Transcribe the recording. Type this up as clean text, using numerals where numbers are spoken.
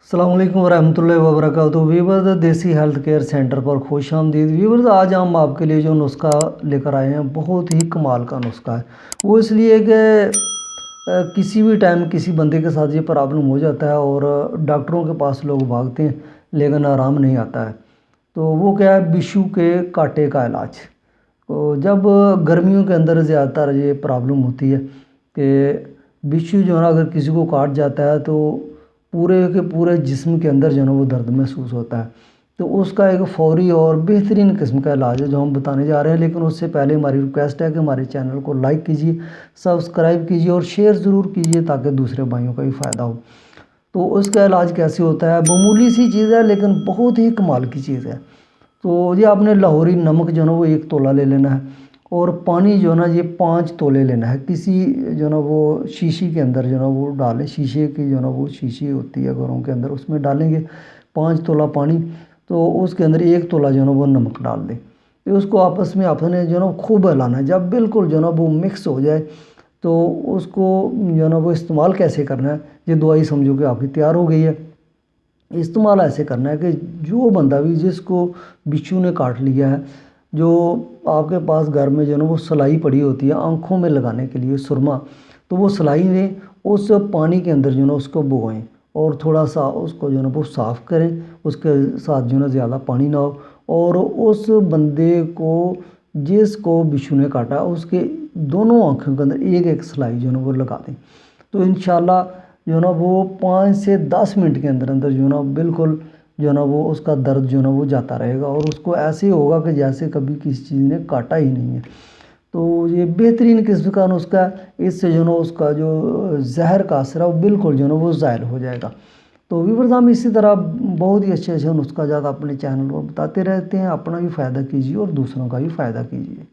السلام علیکم ورحمۃ اللہ وبرکاتہ۔ ویورز دیسی ہیلتھ کیئر سینٹر پر خوش آمدید۔ ویورز آج ہم آپ کے لیے جو نسخہ لے کر آئے ہیں بہت ہی کمال کا نسخہ ہے۔ وہ اس لیے کہ کسی بھی ٹائم کسی بندے کے ساتھ یہ پرابلم ہو جاتا ہے اور ڈاکٹروں کے پاس لوگ بھاگتے ہیں لیکن آرام نہیں آتا ہے۔ تو وہ کیا ہے، بچھو کے کاٹے کا علاج۔ تو جب گرمیوں کے اندر زیادہ تر یہ پرابلم ہوتی ہے کہ بچھو جو ہے نا اگر کسی کو کاٹ جاتا ہے تو پورے کے پورے جسم کے اندر جو ہے نا وہ درد محسوس ہوتا ہے۔ تو اس کا ایک فوری اور بہترین قسم کا علاج ہے جو ہم بتانے جا رہے ہیں، لیکن اس سے پہلے ہماری ریکویسٹ ہے کہ ہمارے چینل کو لائک کیجیے، سبسکرائب کیجیے اور شیئر ضرور کیجیے تاکہ دوسرے بھائیوں کا بھی فائدہ ہو۔ تو اس کا علاج کیسے ہوتا ہے؟ معمولی سی چیز ہے لیکن بہت ہی کمال کی چیز ہے۔ تو یہ آپ نے لاہوری نمک جو ہے نا وہ 1 تولہ لے لینا ہے اور پانی جو ہے نا یہ 5 تولے لینا ہے۔ کسی جو ہے نا وہ شیشی کے اندر جو ہے نا وہ ڈالیں، شیشے کی جو ہے نا وہ شیشی ہوتی ہے گھروں کے اندر، اس میں ڈالیں گے 5 تولہ پانی، تو اس کے اندر 1 تولہ جو ہے نا وہ نمک ڈال دیں۔ پھر اس کو آپس میں آپ نے جو ہے نا خوب ہلانا ہے۔ جب بالکل جو ہے نا وہ مکس ہو جائے تو اس کو جو ہے نا وہ استعمال کیسے کرنا ہے، یہ دوائی سمجھو کہ آپ کی تیار ہو گئی ہے۔ استعمال ایسے کرنا ہے کہ جو بندہ بھی جس کو بچھو نے کاٹ لیا ہے، جو آپ کے پاس گھر میں جو ہے نا وہ سلائی پڑی ہوتی ہے آنکھوں میں لگانے کے لیے سرما، تو وہ سلائی لیں، اس پانی کے اندر جو ہے نا اس کو بھگوئیں اور تھوڑا سا اس کو جو ہے نا وہ صاف کریں، اس کے ساتھ جو ہے نا زیادہ پانی نہ ہو، اور اس بندے کو جس کو بچھو نے کاٹا اس کے دونوں آنکھوں کے اندر ایک ایک سلائی جو ہے نا وہ لگا دیں۔ تو انشاءاللہ جو ہے نا وہ 5 سے 10 منٹ کے اندر اندر جو ہے نا بالکل جو ہے نا وہ اس کا درد جو ہے نا وہ جاتا رہے گا اور اس کو ایسے ہوگا کہ جیسے کبھی کسی چیز نے کاٹا ہی نہیں ہے۔ تو یہ بہترین قسم کا نسخہ ہے، اس سے جو ہے نا اس کا جو زہر کا اثر ہے وہ بالکل جو ہے نا وہ زائل ہو جائے گا۔ تو ویورز ہم اسی طرح بہت ہی اچھے نسخہ جات اپنے چینل پر بتاتے رہتے ہیں۔ اپنا بھی فائدہ کیجیے اور دوسروں کا بھی فائدہ کیجیے۔